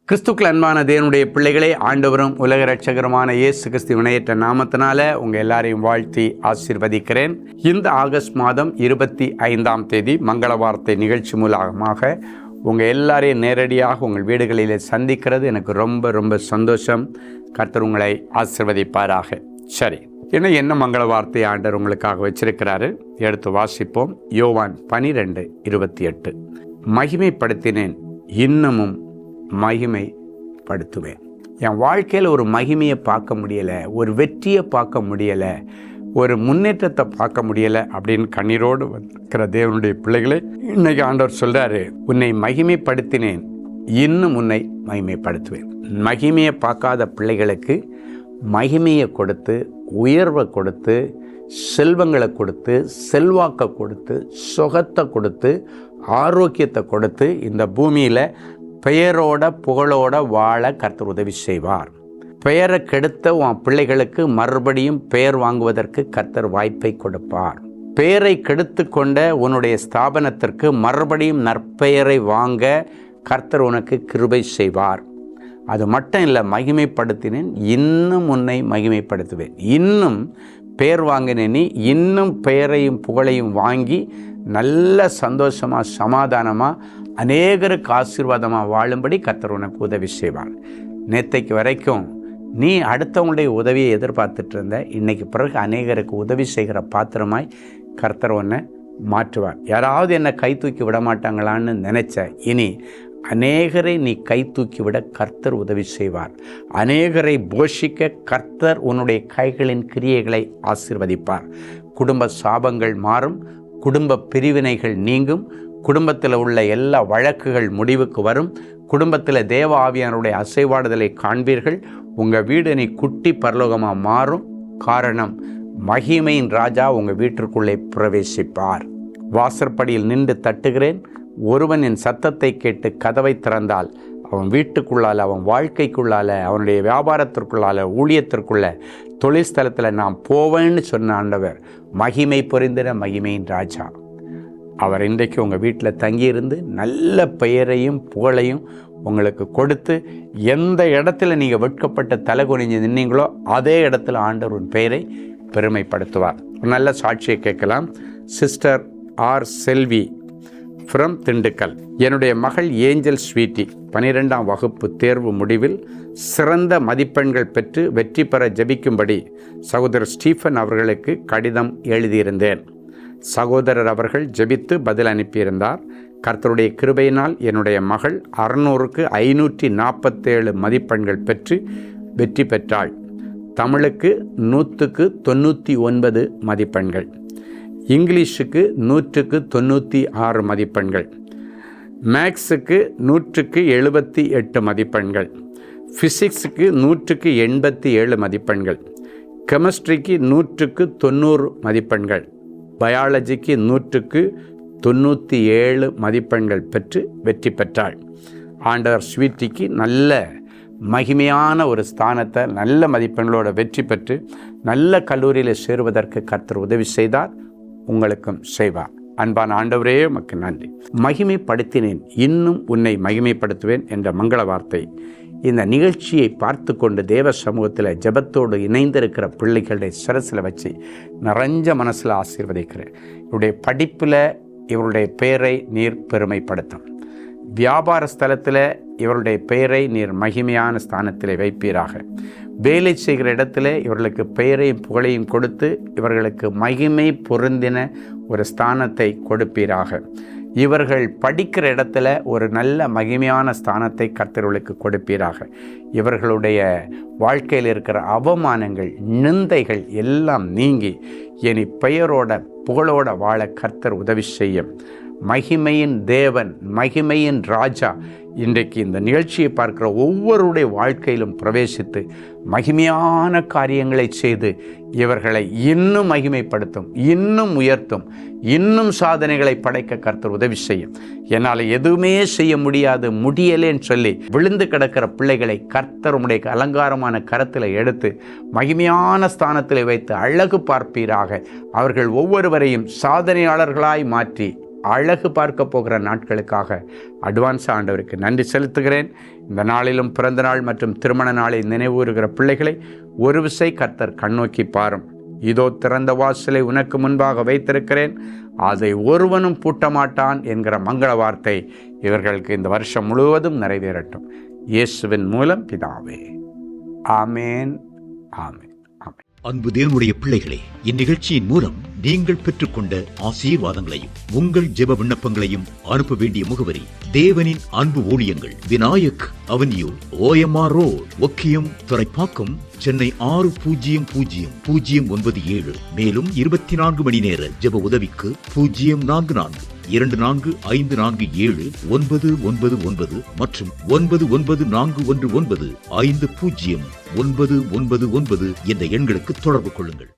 கிறிஸ்துக்கள் அன்பான தேவனுடைய பிள்ளைகளே, ஆண்டவரும் உலக இரட்சகருமான இயேசு கிறிஸ்து வினையற்ற நாமத்தினால உங்கள் எல்லாரையும் வாழ்த்தி ஆசீர்வதிக்கிறேன். இந்த ஆகஸ்ட் மாதம் 25ஆம் தேதி மங்கள வார்த்தை நிகழ்ச்சி மூலமாக உங்கள் எல்லாரையும் நேரடியாக உங்கள் வீடுகளில் சந்திக்கிறது எனக்கு ரொம்ப சந்தோஷம். கர்த்தர் உங்களை ஆசீர்வதிப்பாராக. சரி, என்ன மங்கள வார்த்தை ஆண்டவர் உங்களுக்காக வச்சிருக்கிறாரு, எடுத்து வாசிப்போம். யோவான் 12:28. மகிமைப்படுத்தினேன், இன்னமும் மகிமைப்படுத்துவேன். என் வாழ்க்கையில் ஒரு மகிமையை பார்க்க முடியலை, ஒரு வெற்றியை பார்க்க முடியலை, ஒரு முன்னேற்றத்தை பார்க்க முடியலை அப்படின்னு கண்ணீரோடு இருக்கிற தேவனுடைய பிள்ளைகளே, இன்னைக்கு ஆண்டவர் சொல்றாரு, உன்னை மகிமைப்படுத்தினேன், இன்னும் உன்னை மகிமைப்படுத்துவேன். மகிமையை பார்க்காத பிள்ளைகளுக்கு மகிமையை கொடுத்து, உயர்வை கொடுத்து, செல்வங்களை கொடுத்து, செல்வாக்கை கொடுத்து, சுகத்தை கொடுத்து, ஆரோக்கியத்தை கொடுத்து இந்த பூமியில் பெயரோட புகழோட வாழ கர்த்தர் உதவி செய்வார். பெயரை கெடுத்த உன் பிள்ளைகளுக்கு மறுபடியும் பெயர் வாங்குவதற்கு கர்த்தர் வாய்ப்பை கொடுப்பார். பெயரை கெடுத்து கொண்ட உன்னுடைய ஸ்தாபனத்திற்கு மறுபடியும் நற்பெயரை வாங்க கர்த்தர் உனக்கு கிருபை செய்வார். அது மட்டும் இல்லை, மகிமைப்படுத்தினேன், இன்னும் உன்னை மகிமைப்படுத்துவேன். இன்னும் பெயர் வாங்கினேன், நீ இன்னும் பெயரையும் புகழையும் வாங்கி நல்ல சந்தோஷமாக சமாதானமாக அநேகருக்கு ஆசீர்வாதமாக வாழும்படி கர்த்தர் உனக்கு உதவி செய்வார். நேற்றைக்கு வரைக்கும் நீ அடுத்தவங்களுடைய உதவியை எதிர்பார்த்துட்டு இருந்த, இன்னைக்கு பிறகு அநேகருக்கு உதவி செய்கிற பாத்திரமாய் கர்த்தர் உன்னை மாற்றுவார். யாராவது என்னை கை தூக்கி விட மாட்டாங்களான்னு நினைச்ச, இனி அநேகரை நீ கை தூக்கி விட கர்த்தர் உதவி செய்வார். அநேகரை போஷிக்க கர்த்தர் உன்னுடைய கைகளின் கிரியைகளை ஆசீர்வதிப்பார். குடும்ப சாபங்கள் மாறும், குடும்ப பிரிவினைகள் நீங்கும், குடும்பத்தில் உள்ள எல்லா வழக்குகள் முடிவுக்கு வரும், குடும்பத்தில் தேவ ஆவியானுடைய அசைவாடுதலை காண்பீர்கள். உங்கள் வீடு நீ குட்டி பரலோகமாக மாறும். காரணம், மகிமையின் ராஜா உங்கள் வீட்டிற்குள்ளே பிரவேசிப்பார். வாசற்படியில் நின்று தட்டுகிறேன், ஒருவன் என் சத்தத்தை கேட்டு கதவை திறந்தால் அவன் வீட்டுக்குள்ளால், அவன் வாழ்க்கைக்குள்ளால், அவனுடைய வியாபாரத்திற்குள்ளால், ஊழியத்திற்குள்ள, தொழில் ஸ்தலத்தில் நான் போவேன்னு சொன்ன ஆண்டவர் மகிமை பொரிந்தின மகிமையின் ராஜா. அவர் இன்றைக்கு உங்கள் வீட்டில் தங்கியிருந்து நல்ல பெயரையும் புகழையும் உங்களுக்கு கொடுத்து, எந்த இடத்துல நீங்கள் வெட்கப்பட்ட தலை குனிஞ்சு நின்னீங்களோ அதே இடத்துல ஆண்டவரின் பெயரை பெருமைப்படுத்துவார். ஒரு நல்ல சாட்சியை கேட்கலாம். Sister R Selvi from Dindigul. என்னுடைய மகள் ஏஞ்சல் ஸ்வீட்டி 12ஆம் வகுப்பு தேர்வு முடிவில் சிறந்த மதிப்பெண்கள் பெற்று வெற்றி பெற ஜெபிக்கும்படி சகோதரர் ஸ்டீஃபன் அவர்களுக்கு கடிதம் எழுதியிருந்தேன். சகோதரர் அவர்கள் ஜெபித்து பதில் அனுப்பியிருந்தார். கர்த்தருடைய கிருபையினால் என்னுடைய மகள் 600க்கு 547 மதிப்பெண்கள் பெற்று வெற்றி பெற்றாள். தமிழுக்கு 100க்கு 99 மதிப்பெண்கள், இங்கிலீஷுக்கு 100க்கு 96 மதிப்பெண்கள், மேக்ஸுக்கு 100க்கு 78 மதிப்பெண்கள், ஃபிசிக்ஸுக்கு 100க்கு 87 மதிப்பெண்கள், கெமிஸ்ட்ரிக்கு 100க்கு 90 மதிப்பெண்கள், பயாலஜிக்கு 100க்கு 97 மதிப்பெண்கள் பெற்று வெற்றி பெற்றாள். ஆண்டவர் ஸ்வீட்டிக்கு நல்ல மகிமையான ஒரு ஸ்தானத்தை, நல்ல மதிப்பெண்களோட வெற்றி பெற்று நல்ல கல்லூரியில் சேருவதற்கு கர்த்தர் உதவி செய்தார், உங்களுக்கும் செய்வார். அன்பான ஆண்டவரே, உமக்கு நன்றி. மகிமைப்படுத்தினேன், இன்னும் உன்னை மகிமைப்படுத்துவேன் என்ற மங்கள வார்த்தை இந்த நிகழ்ச்சியை பார்த்து கொண்டு தேவ சமூகத்தில் ஜெபத்தோடு இணைந்திருக்கிற பிள்ளைகளுடைய சிரசில் வச்சு நிறைஞ்ச மனசில் ஆசீர்வதிக்கிறேன். இவருடைய படிப்பில் இவருடைய பெயரை நீர் பெருமைப்படுத்தும். வியாபார ஸ்தலத்தில் இவருடைய பெயரை நீர் மகிமையான ஸ்தானத்தில் வைப்பீராக. வேலை செய்கிற இடத்துல இவர்களுக்கு பெயரையும் புகழையும் கொடுத்து இவர்களுக்கு மகிமை பொருந்தின ஒரு ஸ்தானத்தை கொடுப்பீராக. இவர்கள் படிக்கிற இடத்துல ஒரு நல்ல மகிமையான ஸ்தானத்தை கர்த்தர்களுக்கு கொடுப்பீராக. இவர்களுடைய வாழ்க்கையில் இருக்கிற அவமானங்கள், நிந்தைகள் எல்லாம் நீங்கி இனி பெயரோட புகழோட வாழ கர்த்தர் உதவி செய்யும். மகிமையின் தேவன், மகிமையின் ராஜா இன்றைக்கு இந்த நிகழ்ச்சியை பார்க்கிற ஒவ்வொருடைய வாழ்க்கையிலும் பிரவேசித்து மகிமையான காரியங்களை செய்து இவர்களை இன்னும் மகிமைப்படுத்தும், இன்னும் உயர்த்தும், இன்னும் சாதனைகளை படைக்க கர்த்தர் உதவி செய்யும். என்னால் எதுவுமே செய்ய முடியாது, முடியலேன்னு சொல்லி விழுந்து கிடக்கிற பிள்ளைகளை கர்த்தர் உம்முடைய அலங்காரமான கரத்தில் எடுத்து மகிமையான ஸ்தானத்தில் வைத்து அழகு பார்ப்பீராக. அவர்கள் ஒவ்வொருவரையும் சாதனையாளர்களாய் மாற்றி அழகு பார்க்க போகிற நாட்களுக்காக அட்வான்ஸ் ஆண்டவருக்கு நன்றி செலுத்துகிறேன். இந்த நாளிலும் பிறந்த நாள் மற்றும் திருமண நாளை நினைவுறுகிற பிள்ளைகளை ஒரு விசை கர்த்தர் கண்ணோக்கி பாரும். இதோ திறந்த வாசலை உனக்கு முன்பாக வைத்திருக்கிறேன், அதை ஒருவனும் பூட்டமாட்டான் என்கிற மங்கள வார்த்தை இவர்களுக்கு இந்த வருஷம் முழுவதும் நிறைவேறட்டும். இயேசுவின் மூலம் பிதாவே, ஆமேன், ஆமேன். அன்பு தேவனுடைய பிள்ளைகளே, இந்நிகழ்ச்சியின் மூலம் நீங்கள் பெற்றுக்கொண்ட ஆசீர்வாதங்களையும் உங்கள் ஜெப விண்ணப்பங்களையும் அனுப்ப வேண்டிய முகவரி: தேவனின் அன்பு ஊழியங்கள், Vinayak avenue, OMR road, Okkiyam, Thoraipakkam, Chennai 600097. மேலும் 24 மணி நேர ஜெப உதவிக்கு 04424579999 மற்றும் 9941150999 என்ற எண்களுக்கு தொடர்பு கொள்ளுங்கள்.